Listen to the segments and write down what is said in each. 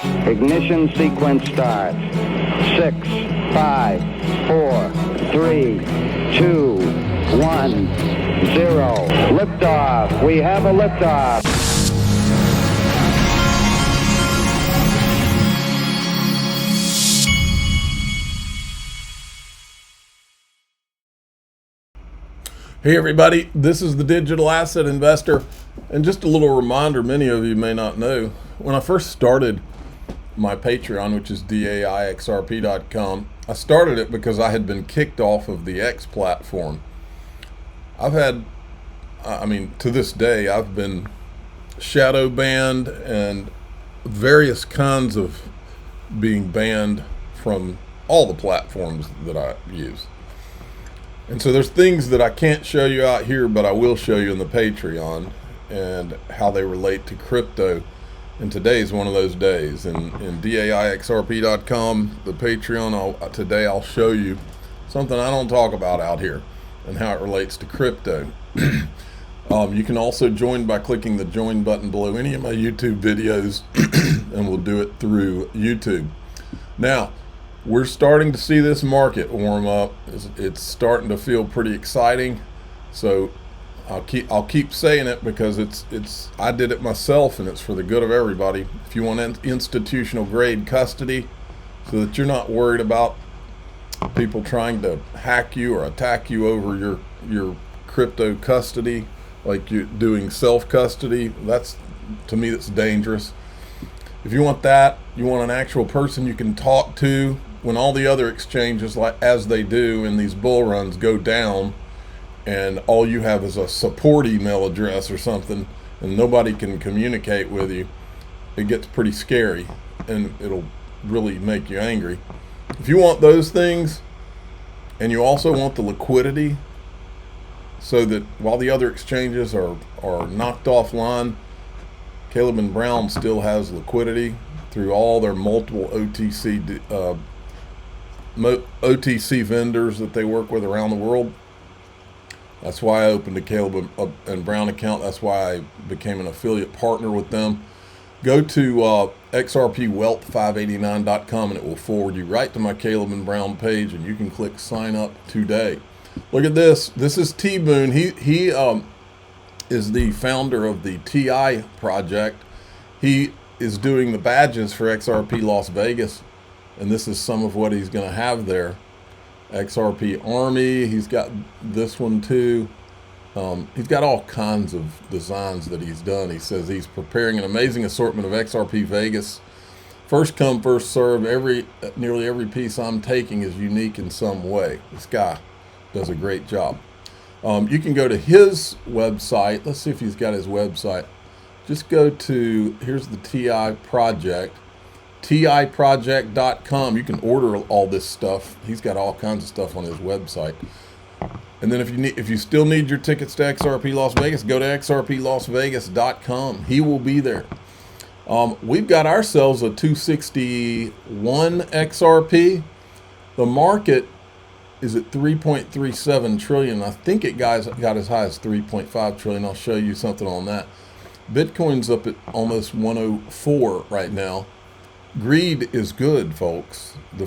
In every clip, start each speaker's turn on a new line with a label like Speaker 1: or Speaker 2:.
Speaker 1: Ignition sequence start. 6, 5, 4, 3, 2, 1, 0. Liftoff. We have a liftoff.
Speaker 2: Hey everybody, this is the Digital Asset Investor, and just a little reminder, many of you may not know, when I first started my Patreon, which is daixrp.com, I started it because I had been kicked off of the X platform. I've had, to this day, I've been shadow banned and various kinds of being banned from all the platforms that I use. And so there's things that I can't show you out here, but I will show you in the Patreon and how they relate to crypto. And today is one of those days. In daixrp.com, the Patreon, today I'll show you something I don't talk about out here and how it relates to crypto. You can also join by clicking the join button below any of my YouTube videos, and we'll do it through YouTube. Now, we're starting to see this market warm up. It's starting to feel pretty exciting. So I'll keep saying it because I did it myself, and it's for the good of everybody. If you want institutional grade custody, so that you're not worried about people trying to hack you or attack you over your crypto custody, like you're doing self custody, to me that's dangerous. If you want that, you want an actual person you can talk to when all the other exchanges, like as they do in these bull runs, go down, and all you have is a support email address or something, and nobody can communicate with you, it gets pretty scary, and it'll really make you angry. If you want those things, and you also want the liquidity, so that while the other exchanges are knocked offline, Caleb and Brown still has liquidity through all their multiple OTC vendors that they work with around the world. That's why I opened a Caleb and Brown account. That's why I became an affiliate partner with them. Go to xrpwealth589.com and it will forward you right to my Caleb and Brown page, and you can click sign up today. Look at this. This is T Boone. He is the founder of the TI project. He is doing the badges for XRP Las Vegas, and this is some of what he's going to have there. XRP Army, he's got this one too. He's got all kinds of designs that he's done. He says he's preparing an amazing assortment of XRP Vegas. First come, first serve. Nearly every piece I'm taking is unique in some way. This guy does a great job. You can go to his website. Let's see if he's got his website. Just go to, here's the TI project, tiproject.com. You can order all this stuff. He's got all kinds of stuff on his website. And then if you still need your tickets to XRP Las Vegas, go to xrplasvegas.com. He will be there. We've got ourselves a 261 XRP. The market is at 3.37 trillion. I think it got as high as 3.5 trillion. I'll show you something on that. Bitcoin's up at almost 104 right now. Greed is good, folks. The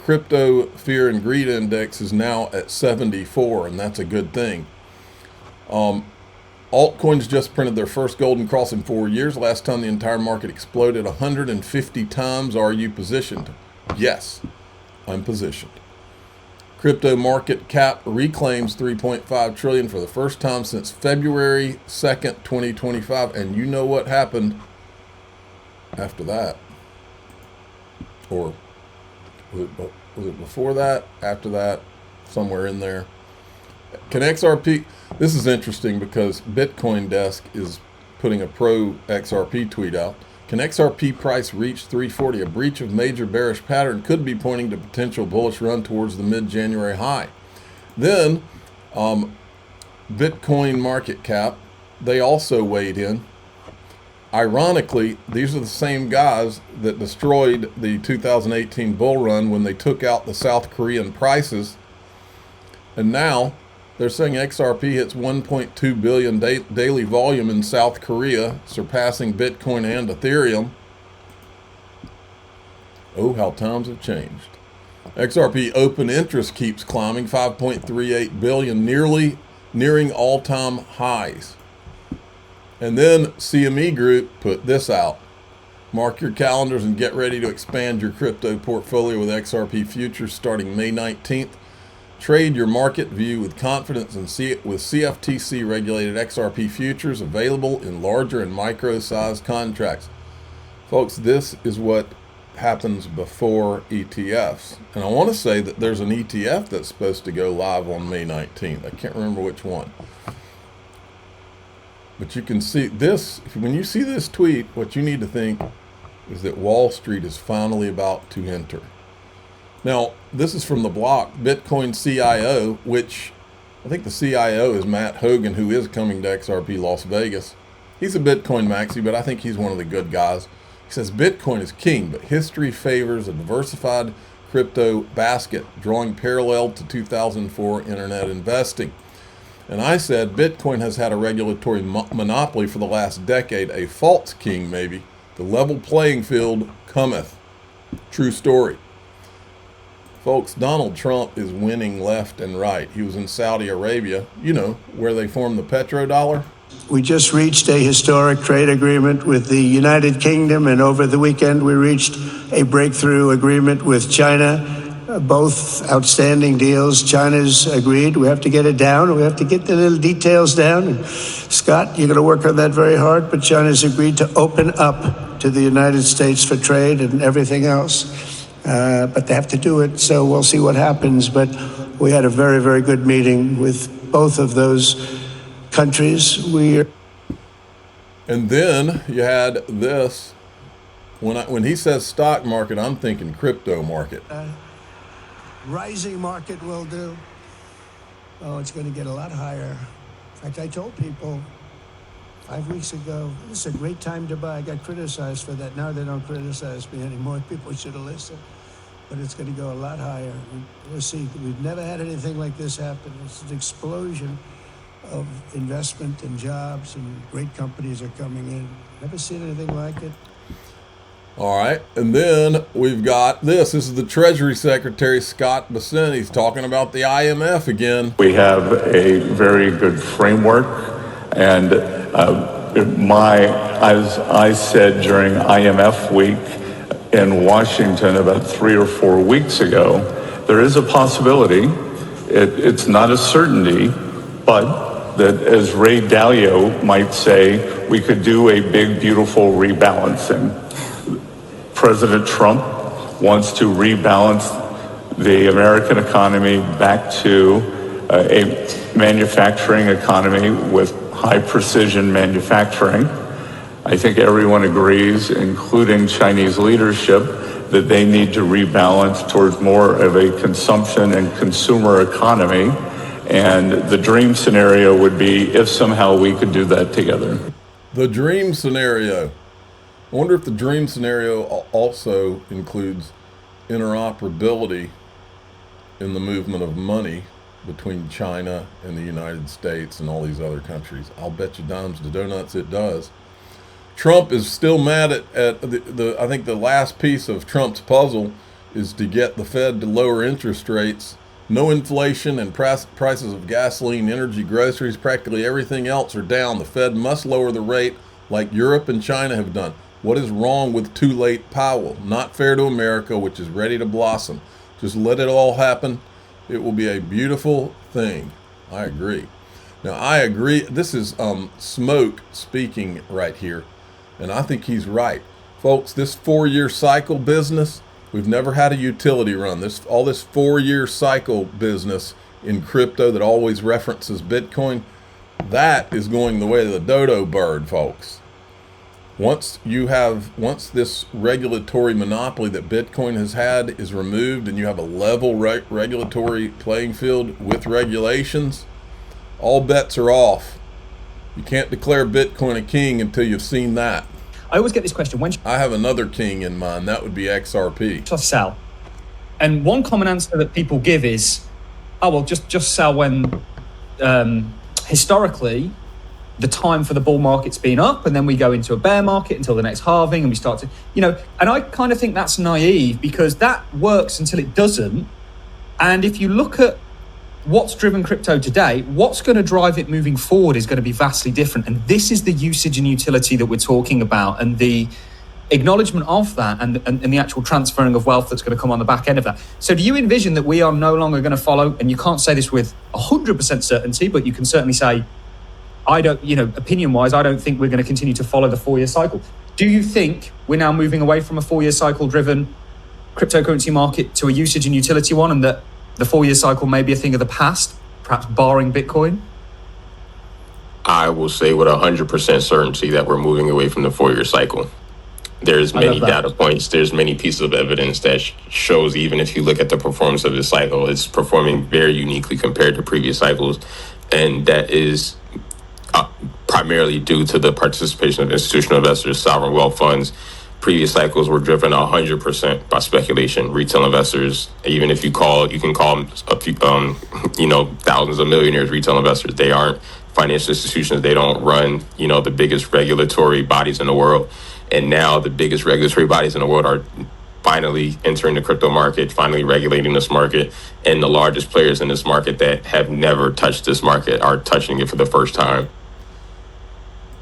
Speaker 2: crypto fear and greed index is now at 74, and that's a good thing. Altcoins just printed their first golden cross in 4 years. Last time the entire market exploded 150 times. Are you positioned? Yes, I'm positioned. Crypto market cap reclaims 3.5 trillion for the first time since February 2nd, 2025. And you know what happened after that? Or was it before that, after that, somewhere in there? Can XRP, this is interesting because Bitcoin Desk is putting a pro XRP tweet out. Can XRP price reach 340? A breach of major bearish pattern could be pointing to potential bullish run towards the mid-January high. Then Bitcoin market cap, they also weighed in. Ironically, these are the same guys that destroyed the 2018 bull run when they took out the South Korean prices. And now they're saying XRP hits 1.2 billion daily volume in South Korea, surpassing Bitcoin and Ethereum. Oh, how times have changed. XRP open interest keeps climbing, 5.38 billion, nearing all-time highs. And then CME Group put this out. Mark your calendars and get ready to expand your crypto portfolio with XRP futures starting May 19th. Trade your market view with confidence and with CFTC regulated XRP futures available in larger and micro-sized contracts. Folks, this is what happens before ETFs. And I want to say that there's an ETF that's supposed to go live on May 19th. I can't remember which one. But you can see this, when you see this tweet, what you need to think is that Wall Street is finally about to enter. Now, this is from the block, Bitcoin CIO, which I think the CIO is Matt Hogan, who is coming to XRP Las Vegas. He's a Bitcoin maxi, but I think he's one of the good guys. He says Bitcoin is king, but history favors a diversified crypto basket, drawing parallel to 2004 internet investing. And I said Bitcoin has had a regulatory monopoly for the last decade, a false king maybe. The level playing field cometh. True story. Folks, Donald Trump is winning left and right. He was in Saudi Arabia, you know, where they formed the petrodollar.
Speaker 3: We just reached a historic trade agreement with the United Kingdom, and over the weekend we reached a breakthrough agreement with China. Both outstanding deals. China's agreed. We have to get it down. We have to get the little details down. And Scott, you're going to work on that very hard, but China's agreed to open up to the United States for trade and everything else. But they have to do it, so we'll see what happens. But we had a very, very good meeting with both of those countries.
Speaker 2: And then you had this. When he says stock market, I'm thinking crypto market.
Speaker 3: Rising market will do. Oh, it's going to get a lot higher. In fact, I told people 5 weeks ago, this is a great time to buy. I got criticized for that. Now they don't criticize me anymore. People should have listened. But it's going to go a lot higher. We'll see. We've never had anything like this happen. It's an explosion of investment and jobs, and great companies are coming in. Never seen anything like it.
Speaker 2: All right, and then we've got this. This is the Treasury Secretary, Scott Bessent. He's talking about the IMF again.
Speaker 4: We have a very good framework, and as I said during IMF week in Washington about 3 or 4 weeks ago, there is a possibility, it's not a certainty, but that, as Ray Dalio might say, we could do a big, beautiful rebalancing. President Trump wants to rebalance the American economy back to a manufacturing economy with high precision manufacturing. I think everyone agrees, including Chinese leadership, that they need to rebalance towards more of a consumption and consumer economy. And the dream scenario would be if somehow we could do that together.
Speaker 2: The dream scenario. I wonder if the dream scenario also includes interoperability in the movement of money between China and the United States and all these other countries. I'll bet you dimes to donuts it does. Trump is still mad at I think the last piece of Trump's puzzle is to get the Fed to lower interest rates. No inflation, and prices of gasoline, energy, groceries, practically everything else are down. The Fed must lower the rate like Europe and China have done. What is wrong with too late Powell? Not fair to America, which is ready to blossom. Just let it all happen. It will be a beautiful thing. I agree. Now, I agree. This is Smoke speaking right here, and I think he's right. Folks, this 4-year cycle business, we've never had a utility run. All this 4-year cycle business in crypto that always references Bitcoin, that is going the way of the dodo bird, folks. Once this regulatory monopoly that Bitcoin has had is removed and you have a level regulatory playing field with regulations, all bets are off. You can't declare Bitcoin a king until you've seen that.
Speaker 5: I always get this question.
Speaker 2: I have another king in mind. That would be XRP.
Speaker 5: Just sell. And one common answer that people give is, oh, well, just sell when historically the time for the bull market's been up, and then we go into a bear market until the next halving, and we start to, and I kind of think that's naive, because that works until it doesn't. And if you look at what's driven crypto today, what's going to drive it moving forward is going to be vastly different. And this is the usage and utility that we're talking about, and the acknowledgement of that, and the actual transferring of wealth that's going to come on the back end of that. So do you envision that we are no longer going to follow, and you can't say this with 100% certainty, but you can certainly say, I don't, opinion-wise, I don't think we're going to continue to follow the 4-year cycle. Do you think we're now moving away from a 4-year cycle-driven cryptocurrency market to a usage and utility one, and that the 4-year cycle may be a thing of the past, perhaps barring Bitcoin?
Speaker 6: I will say with 100% certainty that we're moving away from the 4-year cycle. There's many data points, there's many pieces of evidence that shows, even if you look at the performance of this cycle, it's performing very uniquely compared to previous cycles. And that is primarily due to the participation of institutional investors, sovereign wealth funds. Previous cycles were driven 100% by speculation. Retail investors, even if you can call them a few, thousands of millionaires retail investors. They aren't financial institutions. They don't run, the biggest regulatory bodies in the world. And now the biggest regulatory bodies in the world are finally entering the crypto market, finally regulating this market. And the largest players in this market that have never touched this market are touching it for the first time.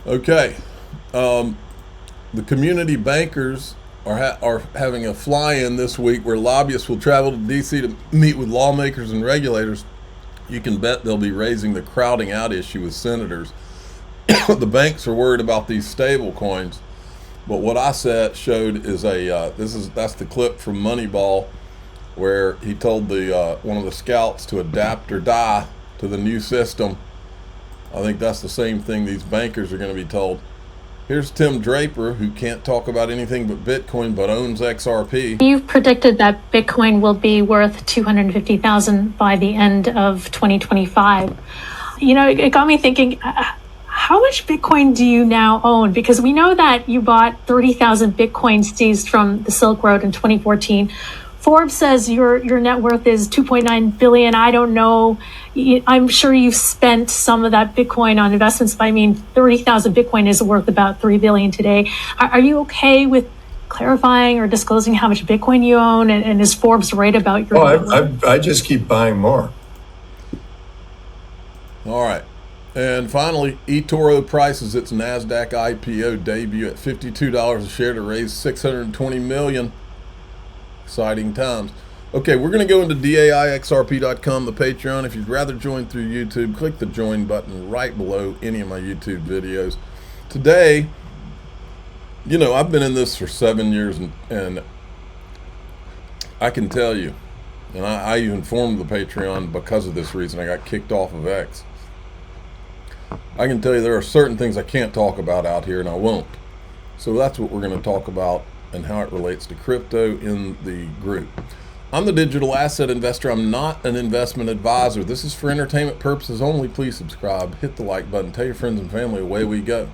Speaker 2: Okay. The community bankers are having a fly-in this week where lobbyists will travel to D.C. to meet with lawmakers and regulators. You can bet they'll be raising the crowding out issue with senators. The banks are worried about these stable coins. But what I showed is that's the clip from Moneyball, where he told one of the scouts to adapt or die to the new system. I think that's the same thing these bankers are going to be told. Here's Tim Draper, who can't talk about anything but Bitcoin, but owns XRP.
Speaker 7: You've predicted that Bitcoin will be worth $250,000 by the end of 2025. It got me thinking, how much Bitcoin do you now own? Because we know that you bought 30,000 Bitcoin seized from the Silk Road in 2014. Forbes says your net worth is $2.9 billion. I don't know. I'm sure you've spent some of that Bitcoin on investments. But 30,000 Bitcoin is worth about $3 billion today. Are you okay with clarifying or disclosing how much Bitcoin you own? And is Forbes right about your?
Speaker 8: I just keep buying more.
Speaker 2: All right. And finally, eToro prices its NASDAQ IPO debut at $52 a share to raise $620 million. Exciting times. Okay, we're going to go into DAIXRP.com, the Patreon. If you'd rather join through YouTube, click the join button right below any of my YouTube videos. Today, I've been in this for 7 years, and I can tell you, and I even formed the Patreon because of this reason. I got kicked off of X. I can tell you there are certain things I can't talk about out here, and I won't. So that's what we're going to talk about and how it relates to crypto in the group. I'm the digital asset investor. I'm not an investment advisor. This is for entertainment purposes only. Please subscribe, hit the like button, tell your friends and family, away we go.